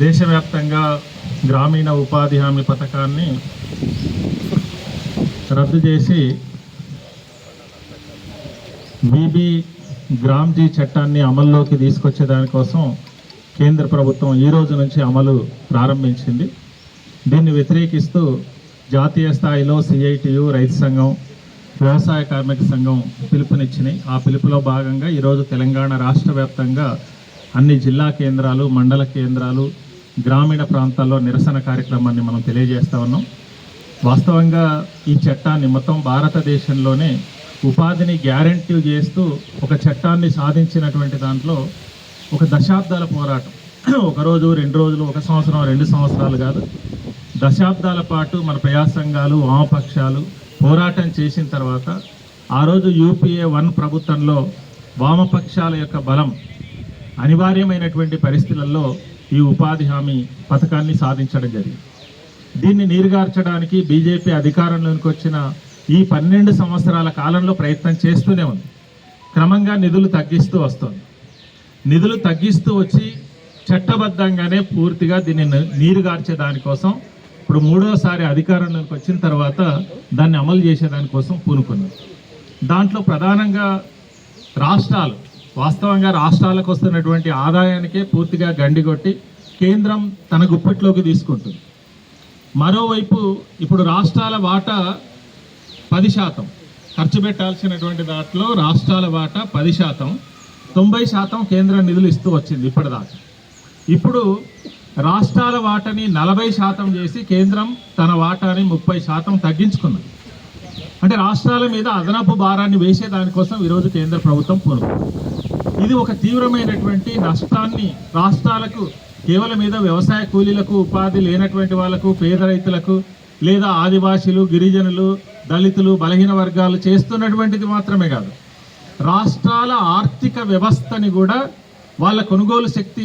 దేశవ్యాప్తంగా గ్రామీణ ఉపాధి హామీ పథకాన్ని రద్దు చేసి బీబీ గ్రామ్జీ చట్టాన్ని అమల్లోకి తీసుకొచ్చే దానికోసం కేంద్ర ప్రభుత్వం ఈ రోజు నుంచి అమలు ప్రారంభించింది. దీన్ని వ్యతిరేకిస్తూ జాతీయ స్థాయిలో సిఐటియు, రైతు సంఘం, వ్యవసాయ కార్మిక సంఘం పిలుపునిచ్చినాయి. ఆ పిలుపులో భాగంగా ఈరోజు తెలంగాణ రాష్ట్ర వ్యాప్తంగా అన్ని జిల్లా కేంద్రాలు, మండల కేంద్రాలు, గ్రామీణ ప్రాంతాల్లో నిరసన కార్యక్రమాన్ని మనం తెలియజేస్తూ ఉన్నాం. వాస్తవంగా ఈ చట్టాన్ని మొత్తం భారతదేశంలోనే ఉపాధిని గ్యారంటీ చేస్తూ ఒక చట్టాన్ని సాధించినటువంటి దాంట్లో ఒక దశాబ్దాల పోరాటం, ఒకరోజు 2 రోజులు, 1 సంవత్సరం, 2 సంవత్సరాలు కాదు, దశాబ్దాల పాటు మన ప్రజా సంఘాలు, వామపక్షాలు పోరాటం చేసిన తర్వాత ఆ రోజు యూపీఏ 1 ప్రభుత్వంలో వామపక్షాల యొక్క బలం అనివార్యమైనటువంటి పరిస్థితులలో ఈ ఉపాధి హామీ పథకాన్ని సాధించడం జరిగింది. దీన్ని నీరుగార్చడానికి బీజేపీ అధికారంలోకి వచ్చిన ఈ 12 సంవత్సరాల కాలంలో ప్రయత్నం చేస్తూనే ఉంది. క్రమంగా నిధులు తగ్గిస్తూ వస్తుంది. నిధులు తగ్గిస్తూ వచ్చి చట్టబద్ధంగానే పూర్తిగా దీన్ని నీరుగార్చే దానికోసం ఇప్పుడు 3వసారి అధికారంలోకి వచ్చిన తర్వాత దాన్ని అమలు చేసేదానికోసం పూనుకున్నారు. దాంట్లో ప్రధానంగా రాష్ట్రాలు, వాస్తవంగా రాష్ట్రాలకు వస్తున్నటువంటి ఆదాయానికే పూర్తిగా గండిగొట్టి కేంద్రం తన గుప్పిట్లోకి తీసుకుంటుంది. మరోవైపు ఇప్పుడు రాష్ట్రాల వాటా 10%, ఖర్చు పెట్టాల్సినటువంటి దాంట్లో రాష్ట్రాల వాటా 10%, 90% కేంద్ర నిధులు ఇస్తూ వచ్చింది ఇప్పటిదాకా. ఇప్పుడు రాష్ట్రాల వాటాని 40% చేసి కేంద్రం తన వాటాని 30% తగ్గించుకున్నది. అంటే రాష్ట్రాల మీద అదనపు భారాన్ని వేసే దానికోసం ఈరోజు కేంద్ర ప్రభుత్వం పూనుకుంది. ఇది ఒక తీవ్రమైనటువంటి నష్టాన్ని రాష్ట్రాలకు, కేవలం మీద వ్యవసాయ కూలీలకు, ఉపాధి లేనటువంటి వాళ్లకు, పేద రైతులకు, లేదా ఆదివాసీలు, గిరిజనులు, దళితులు, బలహీన వర్గాలు చేస్తున్నటువంటిది మాత్రమే కాదు, రాష్ట్రాల ఆర్థిక వ్యవస్థని కూడా వాళ్ళ కొనుగోలు శక్తి